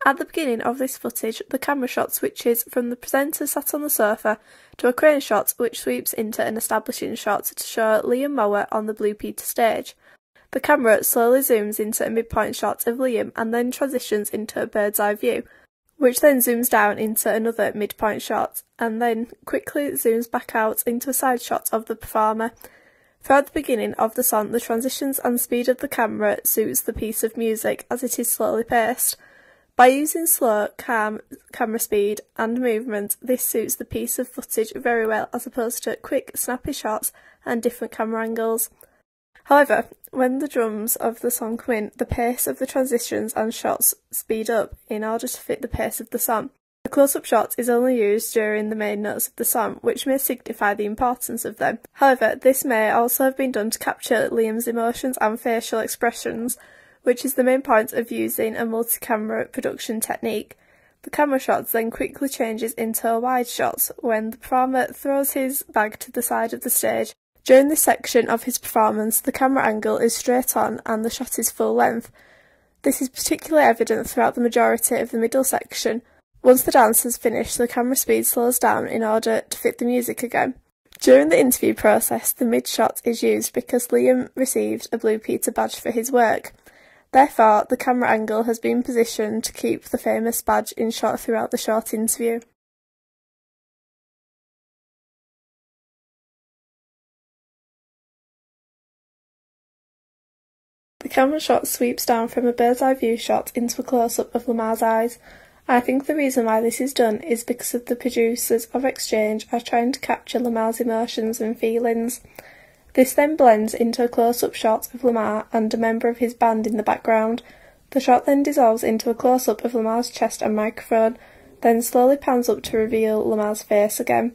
At the beginning of this footage, the camera shot switches from the presenter sat on the sofa to a crane shot which sweeps into an establishing shot to show Liam Mower on the Blue Peter stage. The camera slowly zooms into a midpoint shot of Liam and then transitions into a bird's eye view, which then zooms down into another midpoint shot, and then quickly zooms back out into a side shot of the performer. Throughout the beginning of the song, the transitions and speed of the camera suits the piece of music as it is slowly paced. By using slow, calm camera speed and movement, this suits the piece of footage very well as opposed to quick, snappy shots and different camera angles. However, when the drums of the song come in, the pace of the transitions and shots speed up in order to fit the pace of the song. A close-up shot is only used during the main notes of the song, which may signify the importance of them. However, this may also have been done to capture Liam's emotions and facial expressions, which is the main point of using a multi-camera production technique. The camera shot then quickly changes into a wide shot when the performer throws his bag to the side of the stage. During this section of his performance, the camera angle is straight on and the shot is full length. This is particularly evident throughout the majority of the middle section. Once the dance has finished, the camera speed slows down in order to fit the music again. During the interview process, the mid-shot is used because Liam received a Blue Peter badge for his work. Therefore, the camera angle has been positioned to keep the famous badge in shot throughout the short interview. The camera shot sweeps down from a bird's eye view shot into a close-up of Lamar's eyes. I think the reason why this is done is because of the producers of Exchange are trying to capture Lamar's emotions and feelings. This then blends into a close-up shot of Lamar and a member of his band in the background. The shot then dissolves into a close-up of Lamar's chest and microphone, then slowly pans up to reveal Lamar's face again.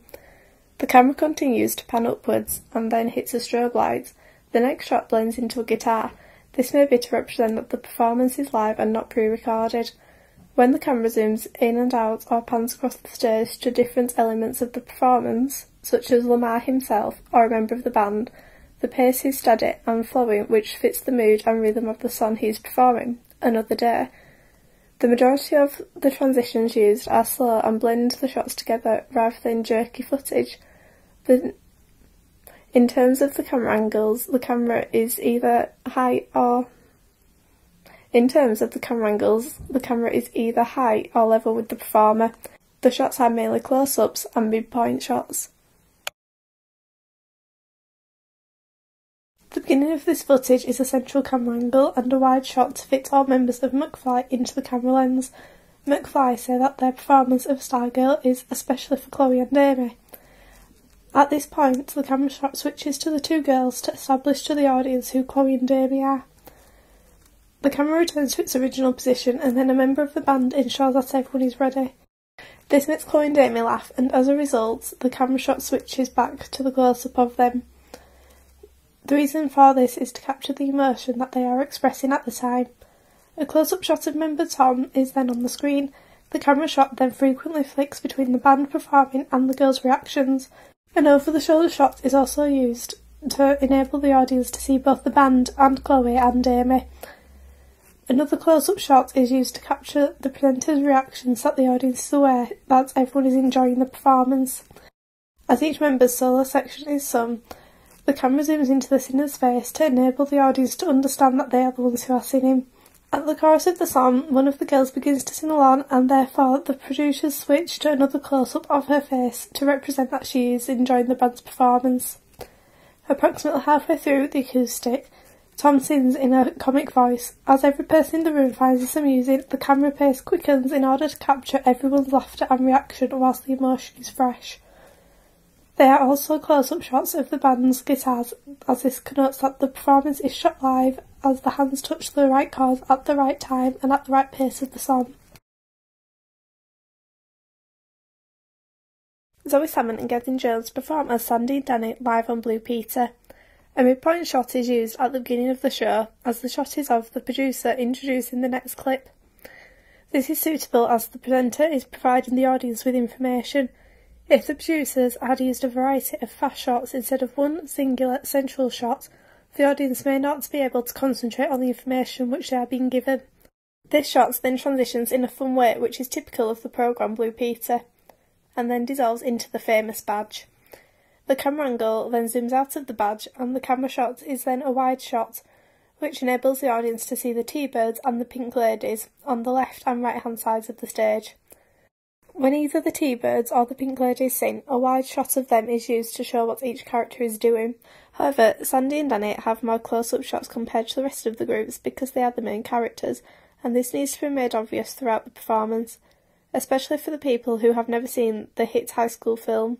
The camera continues to pan upwards and then hits a strobe light. The next shot blends into a guitar. This may be to represent that the performance is live and not pre-recorded. When the camera zooms in and out or pans across the stage to different elements of the performance, such as Lamar himself or a member of the band, the pace is steady and flowing, which fits the mood and rhythm of the song he is performing, Another Day. The majority of the transitions used are slow and blend the shots together rather than jerky footage. In terms of the camera angles, the camera is either high or level with the performer. The shots are mainly close-ups and midpoint shots. The beginning of this footage is a central camera angle and a wide shot to fit all members of McFly into the camera lens. McFly say that their performance of Stargirl is especially for Chloe and Amy. At this point, the camera shot switches to the two girls to establish to the audience who Chloe and Amy are. The camera returns to its original position and then a member of the band ensures that everyone is ready. This makes Chloe and Amy laugh, and as a result, the camera shot switches back to the close-up of them. The reason for this is to capture the emotion that they are expressing at the time. A close-up shot of member Tom is then on the screen. The camera shot then frequently flicks between the band performing and the girls' reactions. An over-the-shoulder shot is also used to enable the audience to see both the band and Chloe and Amy. Another close-up shot is used to capture the presenter's reactions so that the audience is aware that everyone is enjoying the performance. As each member's solo section is sung, the camera zooms into the singer's face to enable the audience to understand that they are the ones who are singing. At the chorus of the song, one of the girls begins to sing along, and therefore the producers switch to another close-up of her face to represent that she is enjoying the band's performance. Approximately halfway through the acoustic, Tom sings in a comic voice. As every person in the room finds this amusing, the camera pace quickens in order to capture everyone's laughter and reaction whilst the emotion is fresh. There are also close-up shots of the band's guitars, as this connotes that the performance is shot live as the hands touch the right chords at the right time and at the right pace of the song. Zoe Salmon and Gavin Jones perform as Sandy and Danny live on Blue Peter. A midpoint shot is used at the beginning of the show, as the shot is of the producer introducing the next clip. This is suitable as the presenter is providing the audience with information. If the producers had used a variety of fast shots instead of one singular central shot, the audience may not be able to concentrate on the information which they are being given. This shot then transitions in a fun way which is typical of the programme Blue Peter, and then dissolves into the famous badge. The camera angle then zooms out of the badge, and the camera shot is then a wide shot, which enables the audience to see the T-birds and the pink ladies on the left and right hand sides of the stage. When either the T-birds or the pink ladies sing, a wide shot of them is used to show what each character is doing. However, Sandy and Danny have more close-up shots compared to the rest of the groups because they are the main characters, and this needs to be made obvious throughout the performance, especially for the people who have never seen the hit high school film.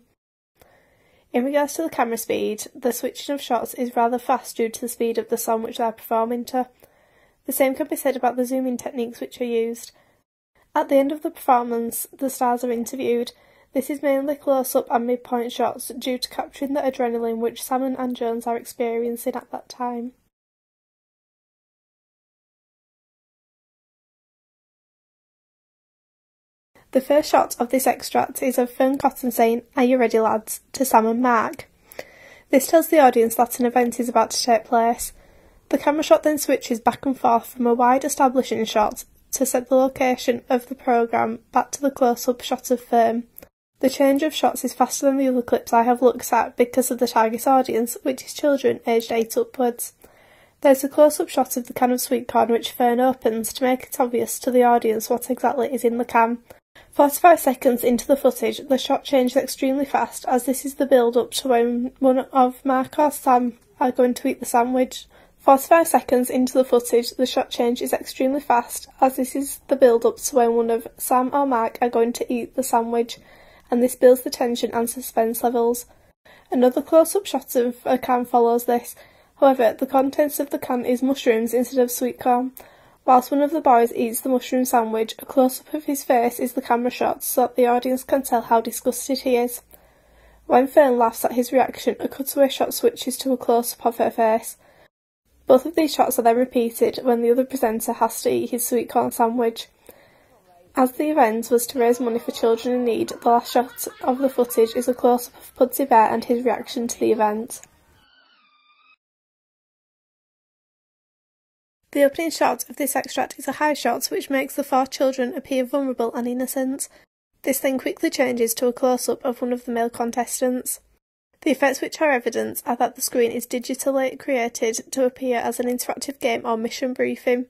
In regards to the camera speed, the switching of shots is rather fast due to the speed of the song which they are performing to. The same can be said about the zooming techniques which are used. At the end of the performance, the stars are interviewed. This is mainly close-up and mid-point shots due to capturing the adrenaline which Salmon and Jones are experiencing at that time. The first shot of this extract is of Fern Cotton saying, "Are you ready, lads?" to Sam and Mark. This tells the audience that an event is about to take place. The camera shot then switches back and forth from a wide establishing shot to set the location of the programme back to the close-up shot of Fern. The change of shots is faster than the other clips I have looked at because of the target audience, which is children aged 8 upwards. There's a close-up shot of the can of sweet corn which Fern opens to make it obvious to the audience what exactly is in the can. 45 seconds into the footage, the shot changes extremely fast as this is the build-up to when one of Mark or Sam are going to eat the sandwich. 45 seconds into the footage, the shot change is extremely fast as this is the build-up to when one of Sam or Mark are going to eat the sandwich, and this builds the tension and suspense levels. Another close-up shot of a can follows this. However, the contents of the can is mushrooms instead of sweet corn. Whilst one of the boys eats the mushroom sandwich, a close-up of his face is the camera shot so that the audience can tell how disgusted he is. When Fern laughs at his reaction, a cutaway shot switches to a close-up of her face. Both of these shots are then repeated when the other presenter has to eat his sweet corn sandwich. As the event was to raise money for children in need, the last shot of the footage is a close-up of Pudsey Bear and his reaction to the event. The opening shot of this extract is a high shot which makes the 4 children appear vulnerable and innocent. This then quickly changes to a close-up of one of the male contestants. The effects which are evident are that the screen is digitally created to appear as an interactive game or mission briefing.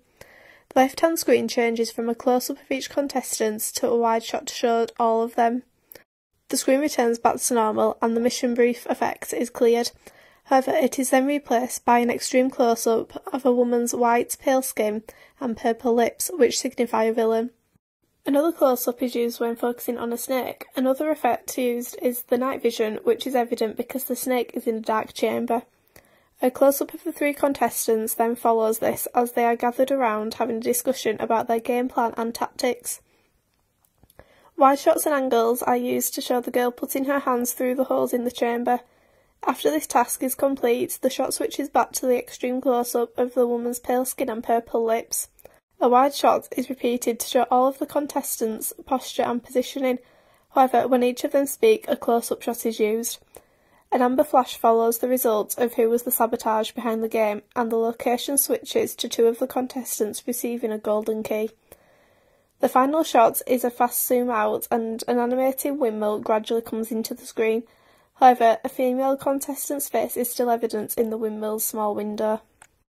The left-hand screen changes from a close-up of each contestant to a wide shot to show all of them. The screen returns back to normal and the mission brief effect is cleared. However, it is then replaced by an extreme close-up of a woman's white, pale skin and purple lips, which signify a villain. Another close-up is used when focusing on a snake. Another effect used is the night vision, which is evident because the snake is in a dark chamber. A close-up of the 3 contestants then follows this as they are gathered around having a discussion about their game plan and tactics. Wide shots and angles are used to show the girl putting her hands through the holes in the chamber. After this task is complete, the shot switches back to the extreme close-up of the woman's pale skin and purple lips. A wide shot is repeated to show all of the contestants' posture and positioning. However, when each of them speak, a close-up shot is used. An amber flash follows the result of who was the sabotage behind the game, and the location switches to 2 of the contestants receiving a golden key. The final shot is a fast zoom out and an animated windmill gradually comes into the screen. However, a female contestant's face is still evident in the windmill's small window.